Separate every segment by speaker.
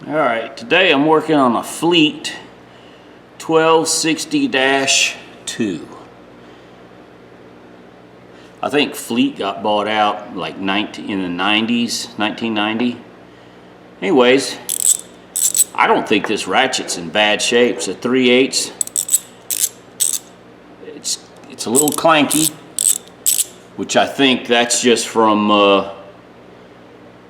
Speaker 1: Alright, today I'm working on a Fleet 1260-2. I think Fleet got bought out like in the 90s, 1990. Anyways, I don't think this ratchet's in bad shape. It's a 3/8. It's a little clanky, which I think that's just from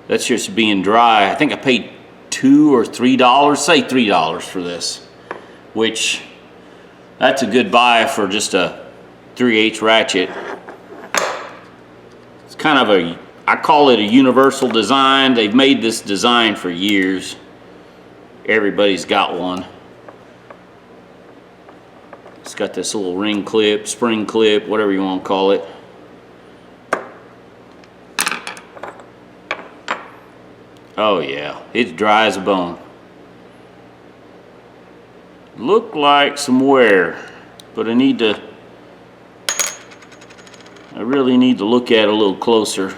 Speaker 1: that's just being dry. I think I paid $2 or $3, say $3 for this, which that's a good buy for just a 3/8 ratchet. It's kind of a, I call it a universal design. They've made this design for years. Everybody's got one. It's got this little ring clip, spring clip, whatever you want to call it. Oh yeah, it's dry as a bone. Look like some wear, but I really need to look at it a little closer.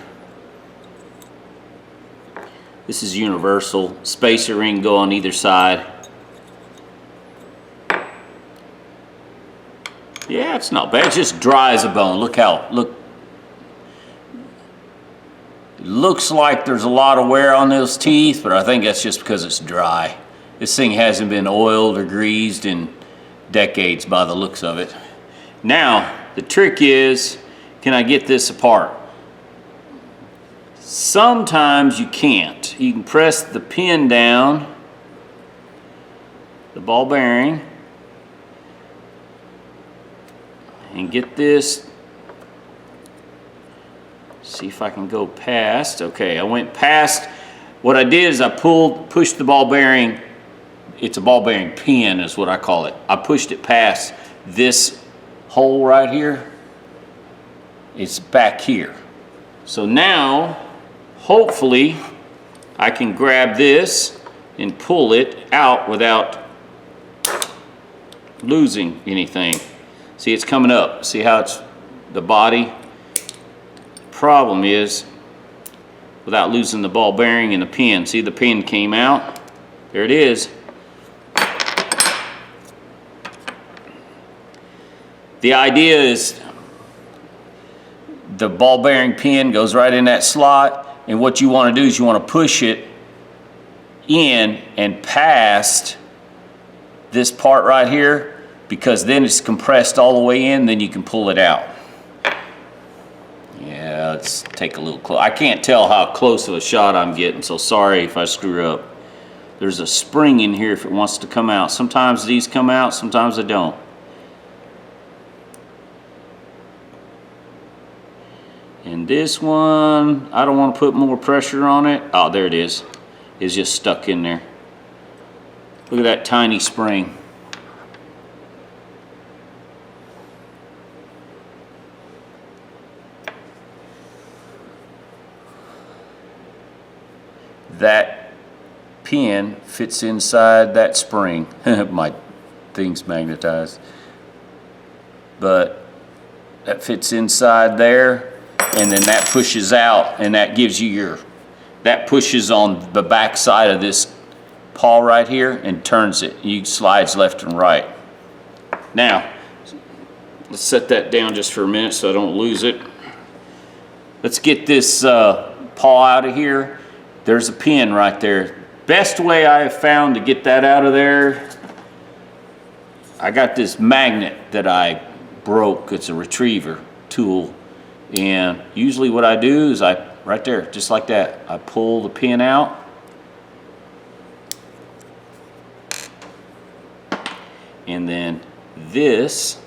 Speaker 1: This is universal. Spacer ring go on either side. Yeah, it's not bad. It's just dry as a bone. Look. Looks like there's a lot of wear on those teeth, but I think that's just because it's dry. This thing hasn't been oiled or greased in decades by the looks of it. Now, the trick is, can I get this apart? Sometimes you can't. You can press the pin down, the ball bearing, and get this. See if I can go past. Okay, I went past. What I did is I pushed the ball bearing. It's a ball bearing pin is what I call it. I pushed it past this hole right here. It's back here. So now, hopefully, I can grab this and pull it out without losing anything. See, it's coming up. See how it's the body? Problem is, without losing the ball bearing and the pin. See, the pin came out. There it is. The idea is the ball bearing pin goes right in that slot, and what you want to do is you want to push it in and past this part right here, because then it's compressed all the way in, then you can pull it out. Yeah, let's take a little close. I can't tell how close of a shot I'm getting, so sorry if I screw up. There's a spring in here if it wants to come out. Sometimes these come out, sometimes they don't. And this one, I don't want to put more pressure on it. Oh, there it is. It's just stuck in there. Look at that tiny spring. That pin fits inside that spring. My thing's magnetized. But that fits inside there, and then that pushes out, and that gives you that pushes on the back side of this paw right here and turns it. You slides left and right. Now, let's set that down just for a minute so I don't lose it. Let's get this paw out of here. There's a pin right there. Best way I have found to get that out of there, I got this magnet that I broke. It's a retriever tool. And usually what I do is right there, just like that, I pull the pin out. And then this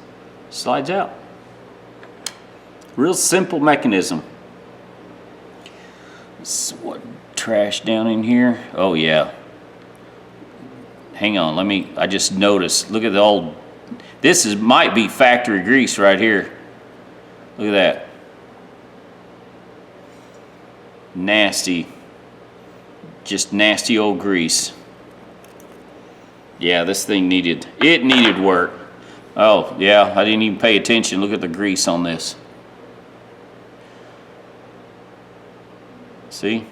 Speaker 1: slides out. Real simple mechanism. What trash down in here? Oh yeah. Hang on, I just noticed. Look at the old, might be factory grease right here. Look at that. Nasty. Just nasty old grease. Yeah, this thing needed work. Oh yeah, I didn't even pay attention. Look at the grease on this. See?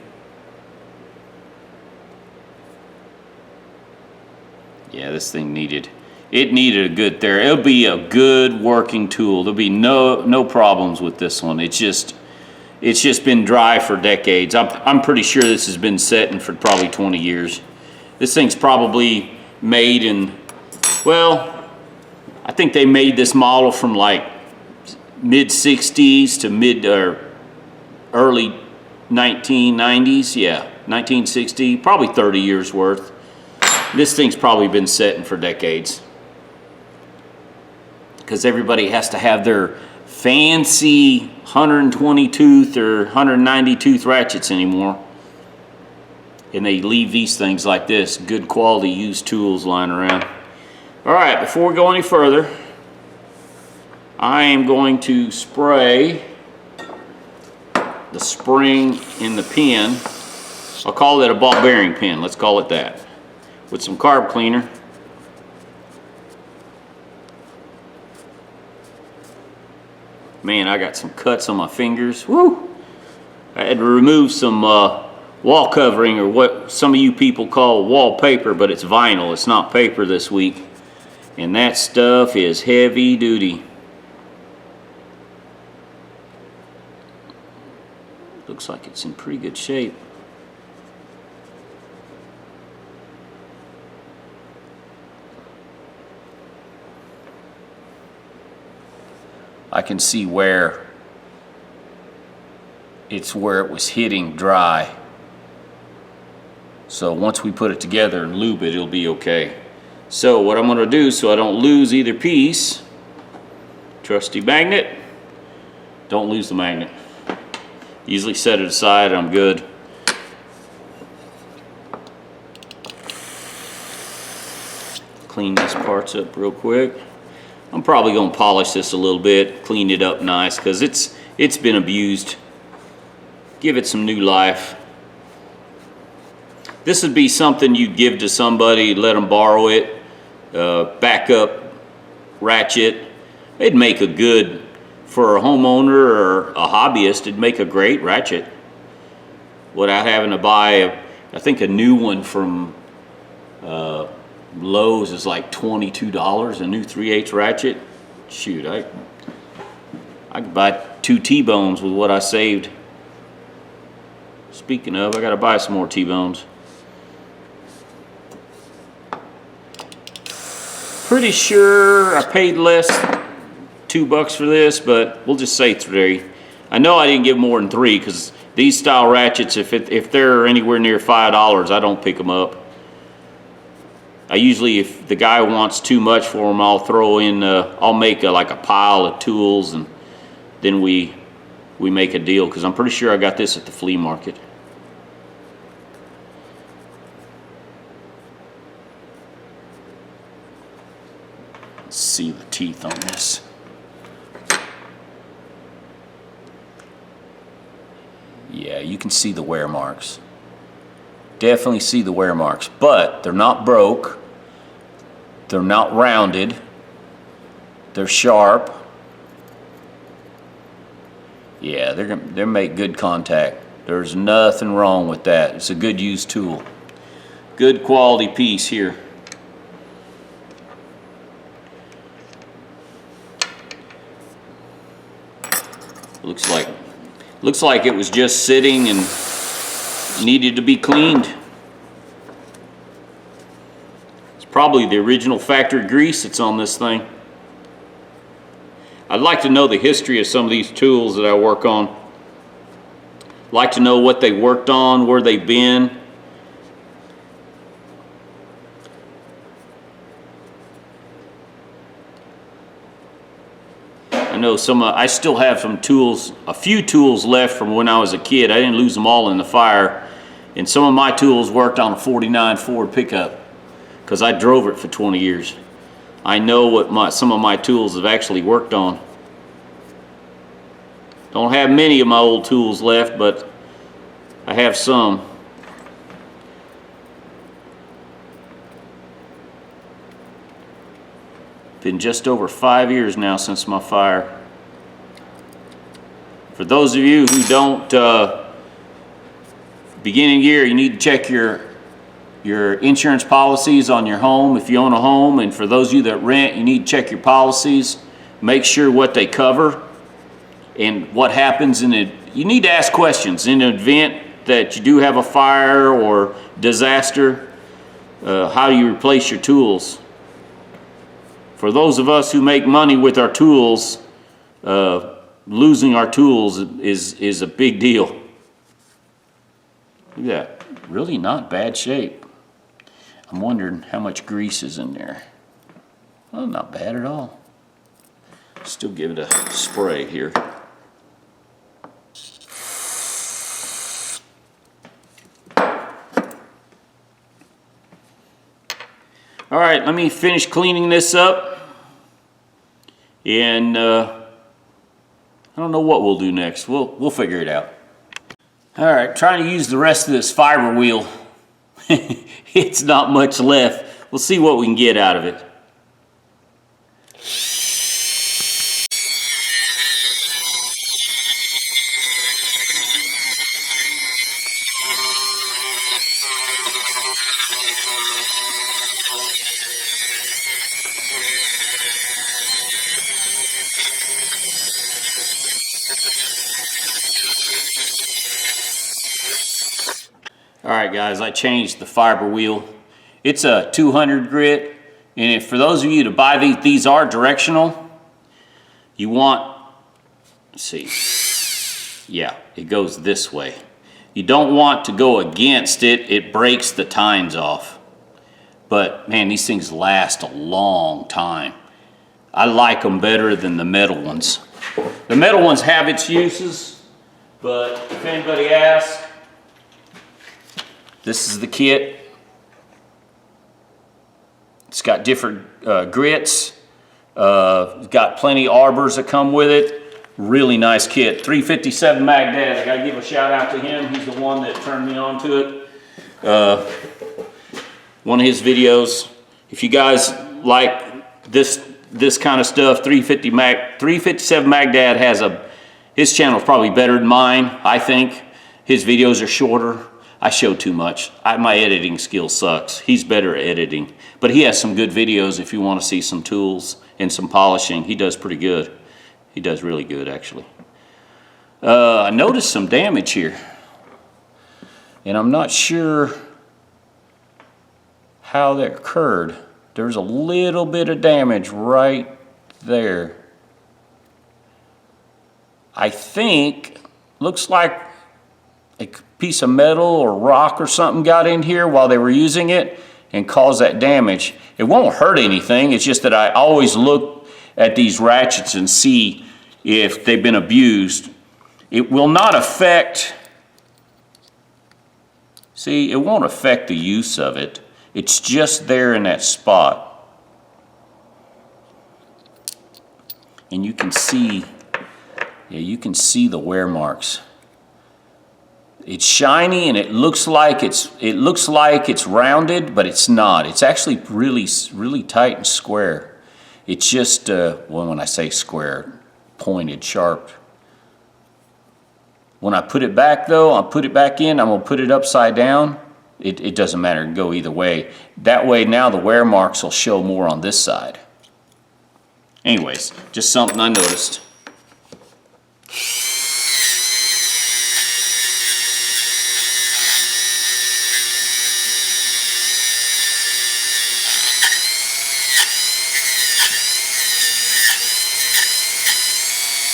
Speaker 1: Yeah, this thing needed a good therapy. It'll be a good working tool. There'll be no problems with this one. It's just been dry for decades. I'm pretty sure this has been setting for probably 20 years. This thing's probably made in, well, I think they made this model from like mid 60s to mid or early 1990s. Yeah, 1960, probably 30 years worth. This thing's probably been setting for decades, because everybody has to have their fancy 120 tooth or 190 tooth ratchets anymore, and they leave these things like this, good quality used tools lying around. All right, before we go any further, I am going to spray the spring in the pin. I'll call it a ball bearing pin, let's call it that, with some carb cleaner. Man, I got some cuts on my fingers. Woo! I had to remove some wall covering, or what some of you people call wallpaper, but it's vinyl, it's not paper this week. And that stuff is heavy duty. Looks like it's in pretty good shape. I can see where it was hitting dry. So once we put it together and lube it, it'll be okay. So what I'm going to do, so I don't lose either piece, trusty magnet, don't lose the magnet. Easily set it aside, I'm good. Clean these parts up real quick. I'm probably going to polish this a little bit, clean it up nice, because it's been abused. Give it some new life. This would be something you'd give to somebody, let them borrow it, backup ratchet. It'd make a good, for a homeowner or a hobbyist, it'd make a great ratchet without having to buy, I think a new one from Lowe's is like $22, a new 3/8 ratchet. Shoot, I could buy 2 T-bones with what I saved. Speaking of, I gotta buy some more T-bones. Pretty sure I paid less, $2 for this, but we'll just say 3. I know I didn't give more than 3, because these style ratchets, if they're anywhere near $5, I don't pick them up. I usually, if the guy wants too much for them, I'll throw in, I'll make like a pile of tools, and then we make a deal, because I'm pretty sure I got this at the flea market. Let's see the teeth on this. Yeah, you can see the wear marks. Definitely see the wear marks, but they're not broke, they're not rounded, they're sharp. Yeah, they make good contact. There's nothing wrong with that. It's a good used tool. Good quality piece here. Looks like it was just sitting and needed to be cleaned. It's probably the original factory grease that's on this thing. I'd like to know the history of some of these tools that I work on. Like to know what they worked on, where they've been. I know I still have some tools, a few tools left from when I was a kid. I didn't lose them all in the fire. And some of my tools worked on a 49 Ford pickup, because I drove it for 20 years. I know what some of my tools have actually worked on. Don't have many of my old tools left, but I have some. Been just over 5 years now since my fire. For those of you who don't, beginning of the year, you need to check your your insurance policies on your home if you own a home, and for those of you that rent, you need to check your policies, make sure what they cover and what happens in it. You need to ask questions in an event that you do have a fire or disaster. How do you replace your tools? For those of us who make money with our tools, losing our tools is a big deal. Look at that, really not bad shape. I'm wondering how much grease is in there. Well, not bad at all. Still give it a spray here. All right, let me finish cleaning this up. And I don't know what we'll do next. We'll figure it out. All right, trying to use the rest of this fiber wheel. It's not much left. We'll see what we can get out of it. All right, guys, I changed the fiber wheel. It's a 200 grit, and if for those of you to buy these are directional. You want, let's see, yeah, it goes this way. You don't want to go against it, it breaks the tines off. But man, these things last a long time. I like them better than the metal ones. The metal ones have its uses, but if anybody asks, this is the kit. It's got different grits. It's got plenty arbors that come with it. Really nice kit. 357 Mag Dad. I gotta give a shout out to him. He's the one that turned me on to it. One of his videos. If you guys like this kind of stuff, 357 Mag Dad has his channel is probably better than mine, I think. His videos are shorter. I show too much. My editing skill sucks. He's better at editing. But he has some good videos if you want to see some tools and some polishing. He does pretty good. He does really good, actually. I noticed some damage here. And I'm not sure how that occurred. There's a little bit of damage right there. I think, looks like a piece of metal or rock or something got in here while they were using it and caused that damage. It won't hurt anything. It's just that I always look at these ratchets and see if they've been abused. It will not affect, see, it won't affect the use of it. It's just there in that spot. And you can see, yeah, you can see the wear marks. It's shiny and it looks like it's rounded, but it's not. It's actually really tight and square. It's just well, when I say square, pointed, sharp. When I put it back though, I'll put it back in, I'm gonna put it upside down. It doesn't matter, it can go either way. That way now the wear marks will show more on this side. Anyways, just something I noticed.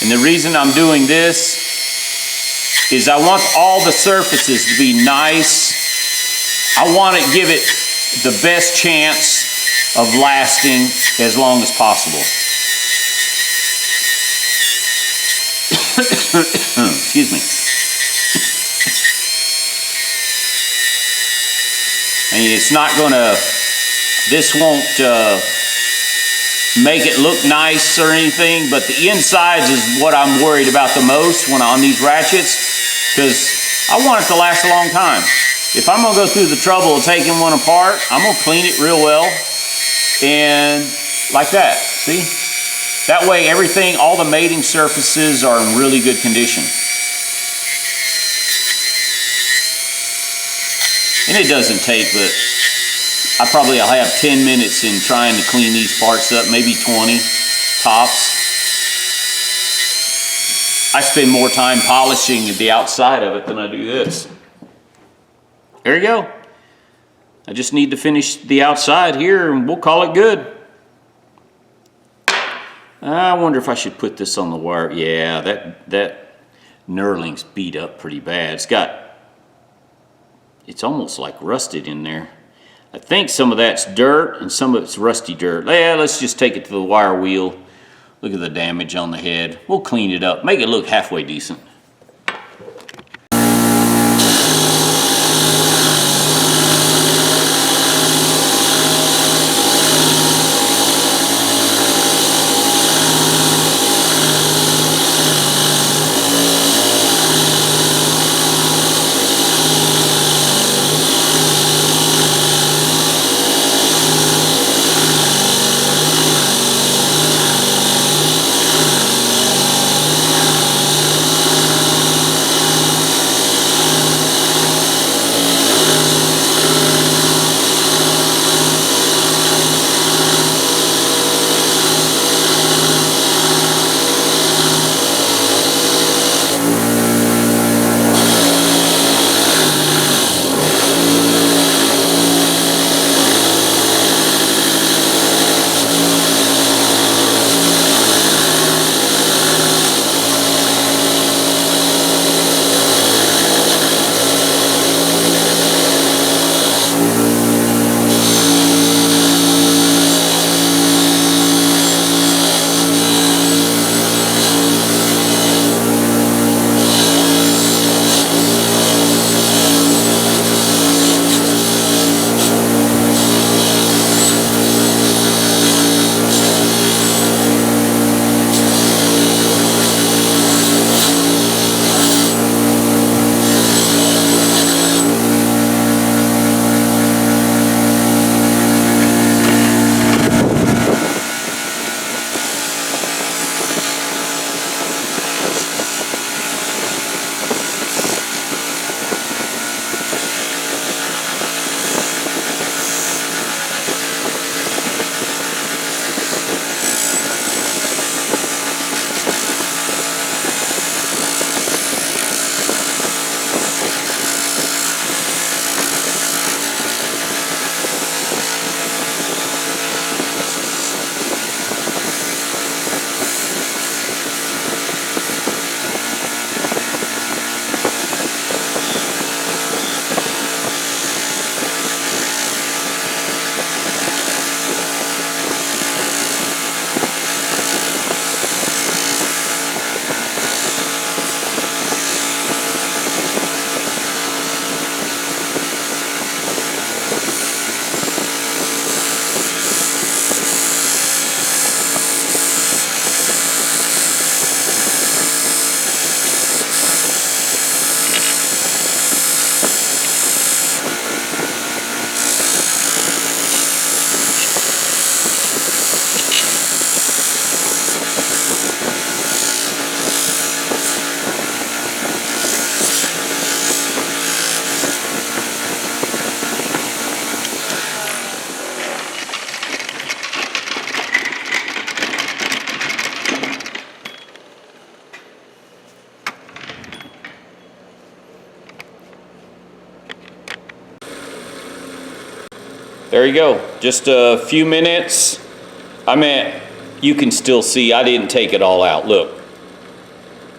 Speaker 1: And the reason I'm doing this is I want all the surfaces to be nice. I want to give it the best chance of lasting as long as possible. Excuse me. I mean, it's not gonna, this won't make it look nice or anything, but the insides is what I'm worried about the most when on these ratchets, because I want it to last a long time. If I'm gonna go through the trouble of taking one apart, I'm gonna clean it real well, and like that, see? That way everything, all the mating surfaces are in really good condition. And it doesn't take, but I'll have 10 minutes in trying to clean these parts up, maybe 20 tops. I spend more time polishing the outside of it than I do this. There you go. I just need to finish the outside here and we'll call it good. I wonder if I should put this on the wire. Yeah, that knurling's beat up pretty bad. It's almost like rusted in there. I think some of that's dirt and some of it's rusty dirt. Yeah, let's just take it to the wire wheel. Look at the damage on the head. We'll clean it up, make it look halfway decent. There you go, just a few minutes. I mean, you can still see I didn't take it all out, look.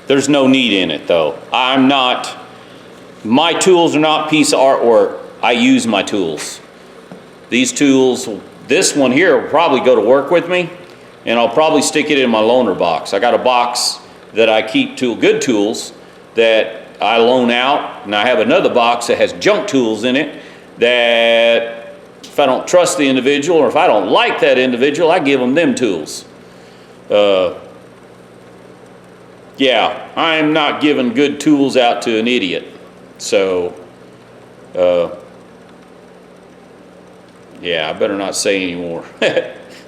Speaker 1: There's no need in it though. My tools are not piece of artwork. I use my tools. These tools, this one here will probably go to work with me and I'll probably stick it in my loaner box. I got a box that I keep good tools that I loan out, and I have another box that has junk tools in it that if I don't trust the individual or if I don't like that individual, I give them tools. Yeah, I'm not giving good tools out to an idiot. So, yeah, I better not say any more.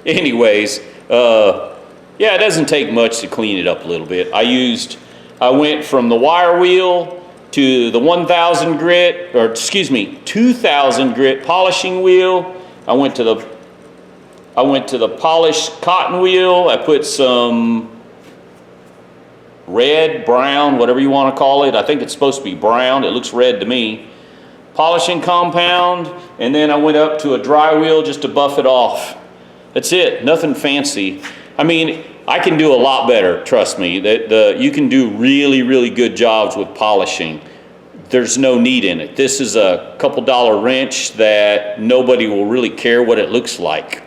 Speaker 1: Anyways, yeah, it doesn't take much to clean it up a little bit. I went from the wire wheel to the 1000 grit, or excuse me, 2000 grit polishing wheel. I went to the polished cotton wheel. I put some red, brown, whatever you want to call it. I think it's supposed to be brown. It looks red to me. Polishing compound, and then I went up to a dry wheel just to buff it off. That's it, nothing fancy. I mean, I can do a lot better, trust me. You can do really, really good jobs with polishing. There's no need in it. This is a couple dollar wrench that nobody will really care what it looks like,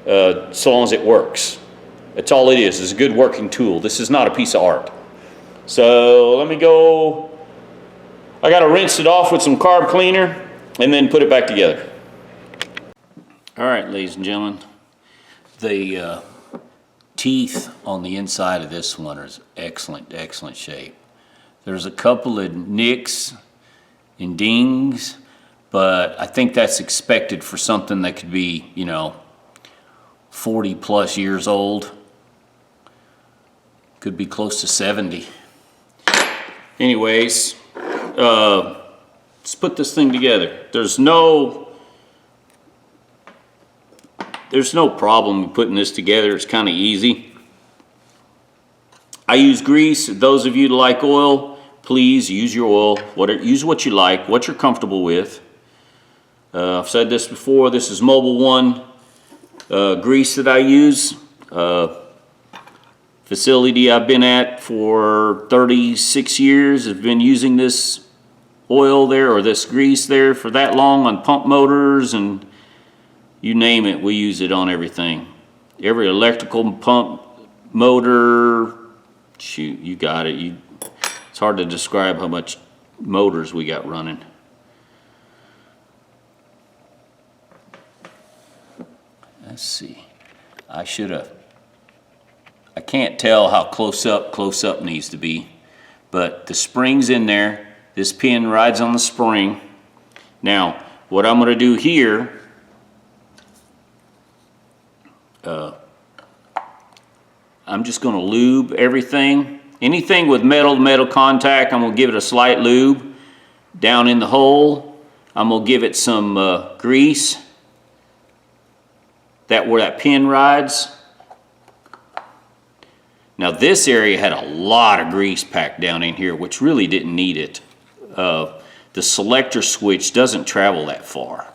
Speaker 1: so long as it works. That's all it is. It's a good working tool. This is not a piece of art. So let me go. I got to rinse it off with some carb cleaner and then put it back together. All right, ladies and gentlemen, the teeth on the inside of this one are excellent, excellent shape. There's a couple of nicks and dings, but I think that's expected for something that could be, 40 plus years old. Could be close to 70. Anyways, let's put this thing together. There's no problem putting this together. It's kind of easy. I use grease. Those of you that like oil, please use your oil. Use what you like, what you're comfortable with. I've said this before. This is Mobil 1 grease that I use. Facility I've been at for 36 years. I've been using this oil there, or this grease there, for that long on pump motors, and you name it, we use it on everything. Every electrical pump motor, shoot, you got it. It's hard to describe how much motors we got running. Let's see. I can't tell how close up needs to be, but the spring's in there. This pin rides on the spring. Now, what I'm going to do here, I'm just going to lube everything. Anything with metal-to-metal contact, I'm going to give it a slight lube. Down in the hole, I'm going to give it some grease where that pin rides. Now this area had a lot of grease packed down in here, which really didn't need it. The selector switch doesn't travel that far.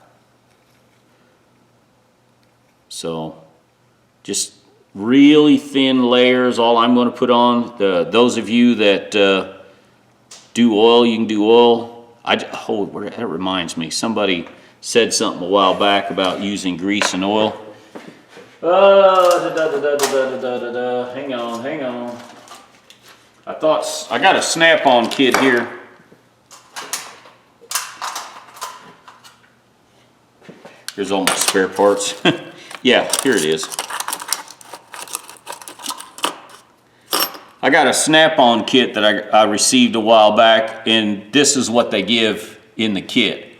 Speaker 1: So just really thin layers, all I'm going to put on. Those of you that do oil, you can do oil. That reminds me, somebody said something a while back about using grease and oil. Hang on. I got a snap-on kit here. Here's all my spare parts. Yeah, here it is. I got a snap-on kit that I received a while back, and this is what they give in the kit.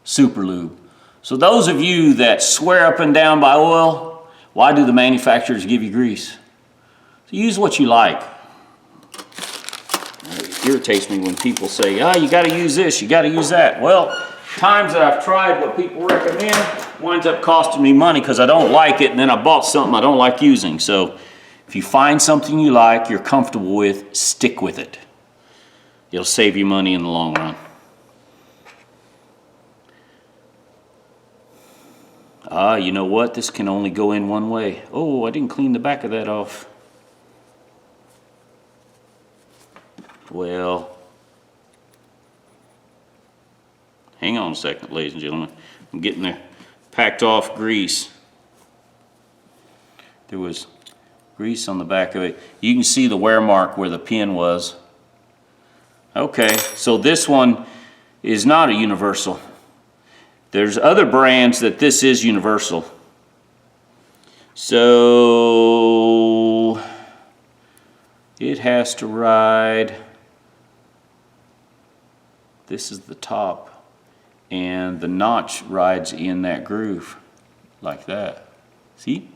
Speaker 1: Super lube. So those of you that swear up and down by oil, why do the manufacturers give you grease? So use what you like. It irritates me when people say, you got to use this, you got to use that. Well, times that I've tried what people recommend winds up costing me money because I don't like it, and then I bought something I don't like using. So if you find something you like, you're comfortable with, stick with it. It'll save you money in the long run. You know what? This can only go in one way. Oh, I didn't clean the back of that off. Well, hang on a second, ladies and gentlemen. I'm getting there. Packed off grease. There was grease on the back of it. You can see the wear mark where the pin was. Okay, so this one is not a universal. There's other brands that this is universal. So it has to ride. This is the top, and the notch rides in that groove like that. See?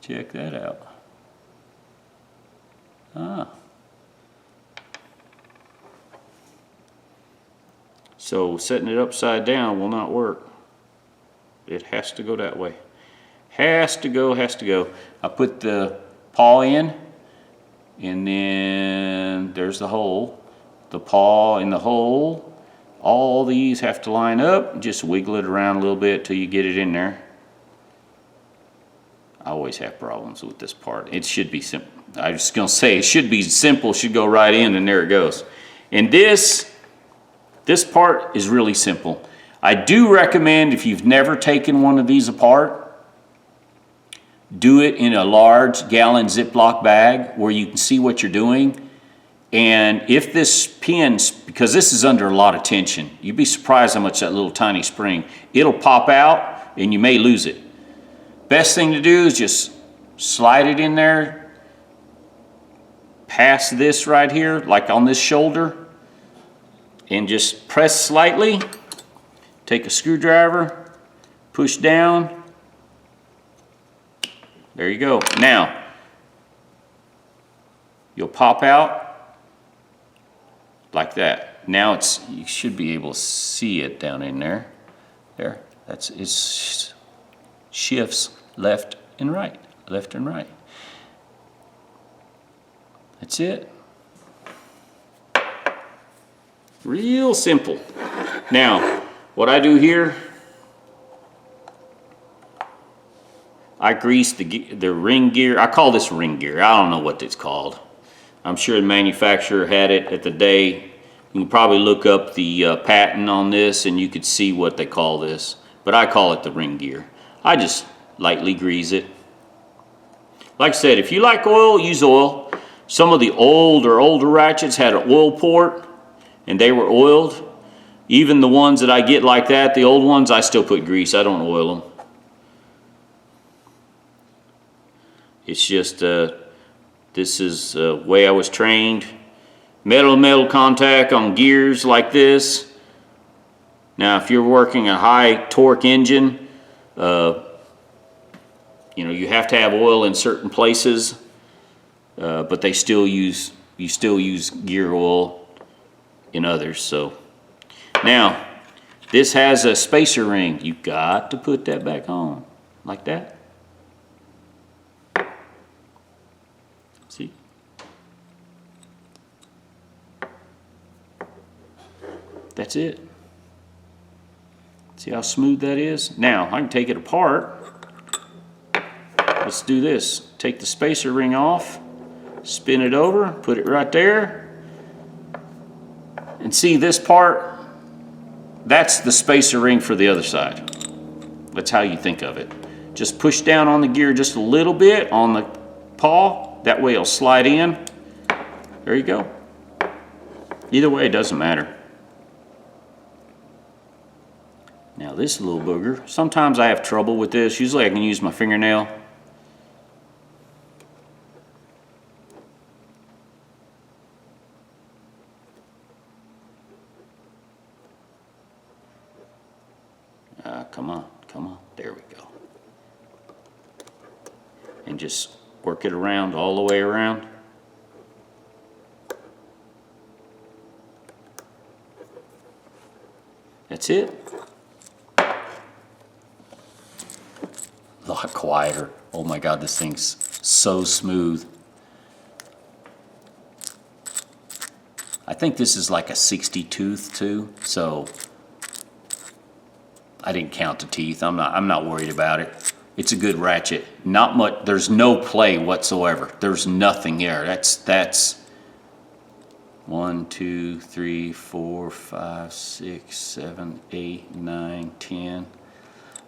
Speaker 1: Check that out. So setting it upside down will not work. It has to go that way. Has to go, has to go. I put the paw in, and then there's the hole. The paw in the hole. All these have to line up. Just wiggle it around a little bit till you get it in there. I always have problems with this part. It should be simple. I was just gonna say it should be simple, should go right in, and there it goes. And this part is really simple. I do recommend, if you've never taken one of these apart, do it in a large gallon Ziploc bag where you can see what you're doing. And if this pin, because this is under a lot of tension, you'd be surprised how much that little tiny spring, it'll pop out and you may lose it. Best thing to do is just slide it in there, past this right here, like on this shoulder, and just press slightly. Take a screwdriver, push down. There you go. Now, you'll pop out like that. Now you should be able to see it down in there. There, it shifts left and right, left and right. That's it. Real simple. Now, what I do here, I grease the ring gear. I call this ring gear. I don't know what it's called. I'm sure the manufacturer had it at the day. You can probably look up the patent on this and you could see what they call this. But I call it the ring gear. I just lightly grease it. Like I said, if you like oil, use oil. Some of the older ratchets had an oil port and they were oiled. Even the ones that I get like that, the old ones, I still put grease. I don't oil them. It's just, this is the way I was trained. Metal to metal contact on gears like this. Now, if you're working a high torque engine, you know, you have to have oil in certain places, but you still use gear oil in others. So now, this has a spacer ring. You've got to put that back on like that. See? That's it. See how smooth that is? Now, I can take it apart. Let's do this. Take the spacer ring off, spin it over, put it right there. And see this part? That's the spacer ring for the other side. That's how you think of it. Just push down on the gear just a little bit on the paw. That way it'll slide in. There you go. Either way, it doesn't matter. Now this little booger, sometimes I have trouble with this. Usually I can use my fingernail. Come on, there we go. And just work it around, all the way around. That's it. A lot quieter. Oh my God, this thing's so smooth. I think this is like a 60 tooth too, so I didn't count the teeth. I'm not worried about it. It's a good ratchet. Not much. There's no play whatsoever. There's nothing there. That's 1, 2, 3, 4, 5, 6, 7, 8, 9, 10,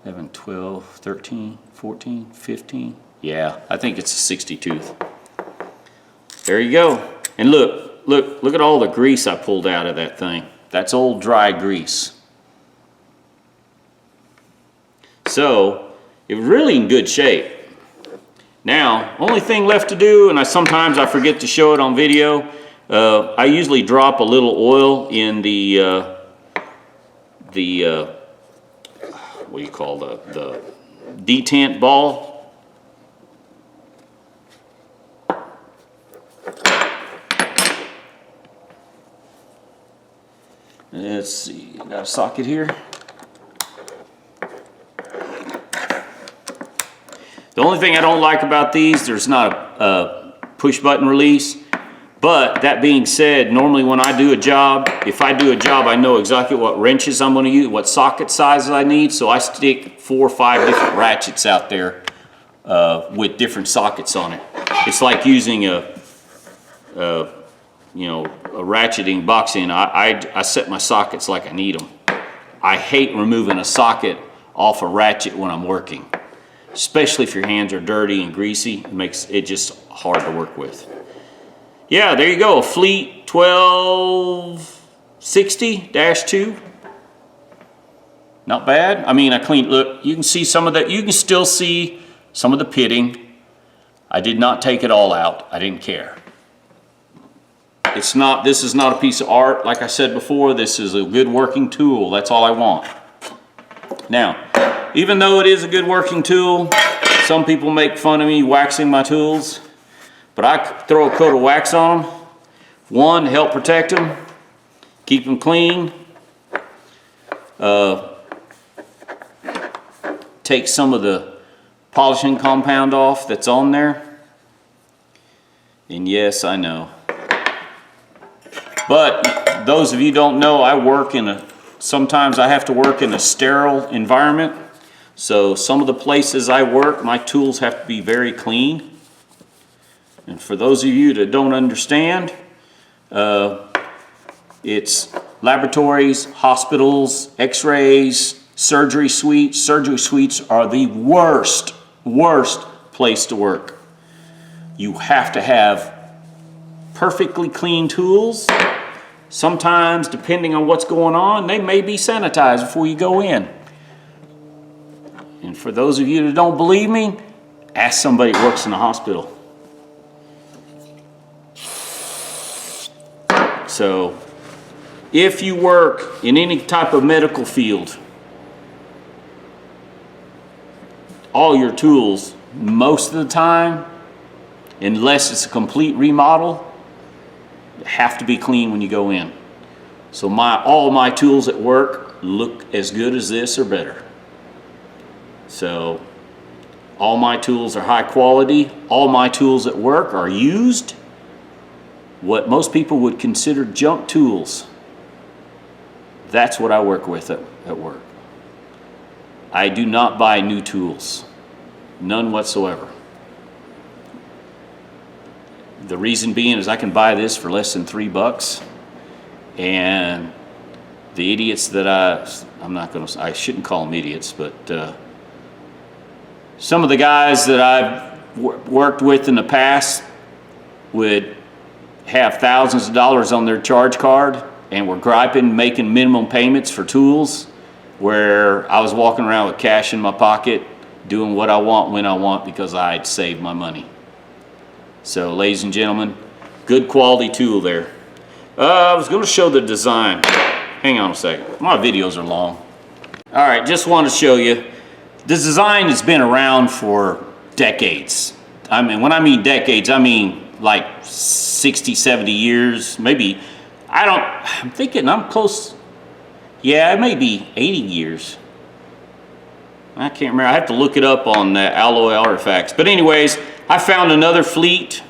Speaker 1: 11, 12, 13, 14, 15. Yeah, I think it's a 60 tooth. There you go. And look at all the grease I pulled out of that thing. That's old dry grease. So, it was really in good shape. Now, only thing left to do, and sometimes I forget to show it on video, I usually drop a little oil in the what do you call the detent ball. Let's see, got a socket here. The only thing I don't like about these, there's not a push button release. But that being said, normally when I do a job, if I do a job, I know exactly what wrenches I'm going to use, what socket sizes I need. So I stick 4 or 5 different ratchets out there with different sockets on it. It's like using a ratcheting box in. I set my sockets like I need them. I hate removing a socket off a ratchet when I'm working, especially if your hands are dirty and greasy. It makes it just hard to work with. Yeah, there you go, a Fleet 1260-2. Not bad. I mean, I cleaned, look, you can see some of that, you can still see some of the pitting. I did not take it all out. I didn't care. It's not, this is not a piece of art. Like I said before, this is a good working tool. That's all I want. Now, even though it is a good working tool, some people make fun of me waxing my tools. But I throw a coat of wax on them. One, to help protect them, keep them clean. Take some of the polishing compound off that's on there. And yes, I know. But those of you who don't know, I work in sometimes I have to work in a sterile environment. So some of the places I work, my tools have to be very clean. And for those of you that don't understand, it's laboratories, hospitals, x-rays, surgery suites. Surgery suites are the worst place to work. You have to have perfectly clean tools. Sometimes, depending on what's going on, they may be sanitized before you go in. And for those of you that don't believe me, ask somebody that works in a hospital. So, if you work in any type of medical field, all your tools, most of the time, unless it's a complete remodel, have to be clean when you go in. So all my tools at work look as good as this or better. So all my tools are high quality. All my tools at work are used. What most people would consider junk tools. That's what I work with at work. I do not buy new tools. None whatsoever. The reason being is I can buy this for less than $3, and the idiots that I shouldn't call them idiots, but some of the guys that I've worked with in the past would have thousands of dollars on their charge card and were griping, making minimum payments for tools, where I was walking around with cash in my pocket, doing what I want when I want because I'd saved my money. So, ladies and gentlemen, good quality tool there. I was going to show the design. Hang on a second. My videos are long. All right, just want to show you. The design has been around for decades. I mean, when I mean decades, I mean like 60, 70 years, maybe. I'm thinking I'm close. Yeah, it may be 80 years. I can't remember. I have to look it up on Alloy Artifacts. But anyways, I found another Fleet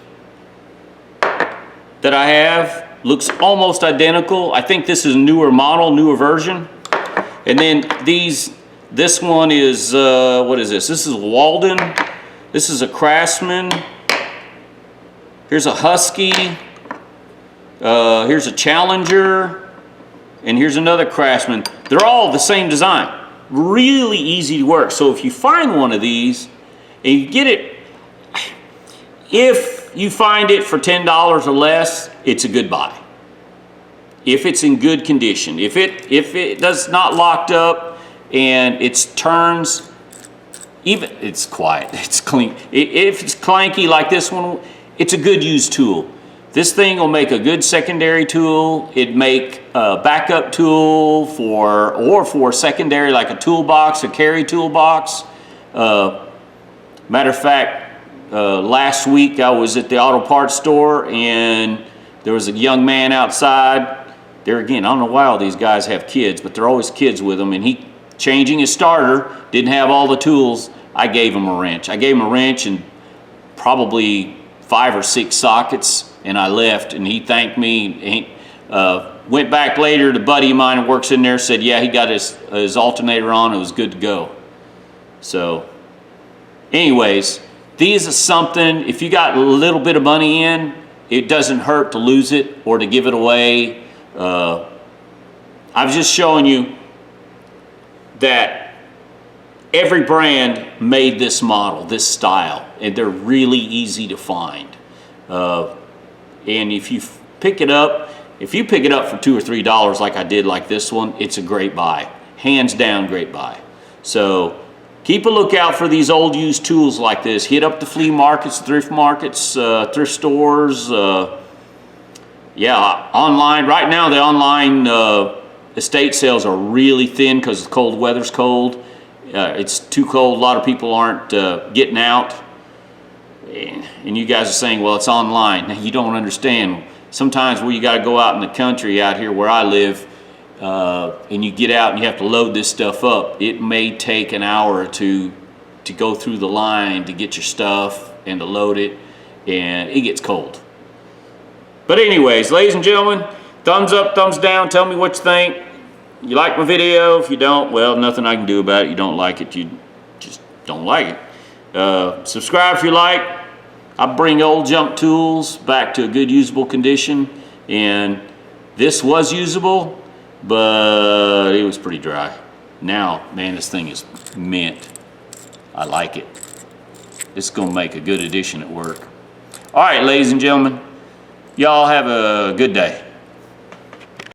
Speaker 1: that I have. Looks almost identical. I think this is a newer model, newer version. And then this one is, what is this? This is Walden. This is a Craftsman. Here's a Husky. Here's a Challenger. And here's another Craftsman. They're all the same design. Really easy to work. So if you find one of these and you get it, if you find it for $10 or less, it's a good buy. If it's in good condition. If it does not locked up and it turns, it's quiet, it's clean. If it's clanky like this one, it's a good used tool. This thing will make a good secondary tool. It'd make a backup tool for secondary, like a toolbox, a carry toolbox. Matter of fact, last week I was at the auto parts store and there was a young man outside there again, I don't know why all these guys have kids, but they're always kids with them. And he, changing his starter, didn't have all the tools. I gave him a wrench. I gave him a wrench and probably 5 or 6 sockets, and I left, and he thanked me. He went back later, the buddy of mine who works in there said, yeah, he got his alternator on, it was good to go. So anyways, these are something, if you got a little bit of money in, it doesn't hurt to lose it or to give it away. I was just showing you that every brand made this model, this style, and they're really easy to find. And if you pick it up, if you pick it up for $2 or $3 like I did like this one, it's a great buy. Hands down, great buy. So keep a lookout for these old used tools like this. Hit up the flea markets, thrift stores, yeah, online. Right now the online estate sales are really thin because the cold weather's cold. It's too cold. A lot of people aren't getting out. And you guys are saying, well, it's online. Now, you don't understand. Sometimes where you got to go out in the country out here where I live, and you get out and you have to load this stuff up, it may take an hour or two to go through the line to get your stuff and to load it, and it gets cold. But anyways, ladies and gentlemen, thumbs up, thumbs down, tell me what you think. You like my video? If you don't, well, nothing I can do about it. You don't like it, you just don't like it. Subscribe if you like. I bring old junk tools back to a good usable condition, and this was usable, but it was pretty dry. Now, man, this thing is mint. I like it. It's gonna make a good addition at work. All right, ladies and gentlemen, y'all have a good day.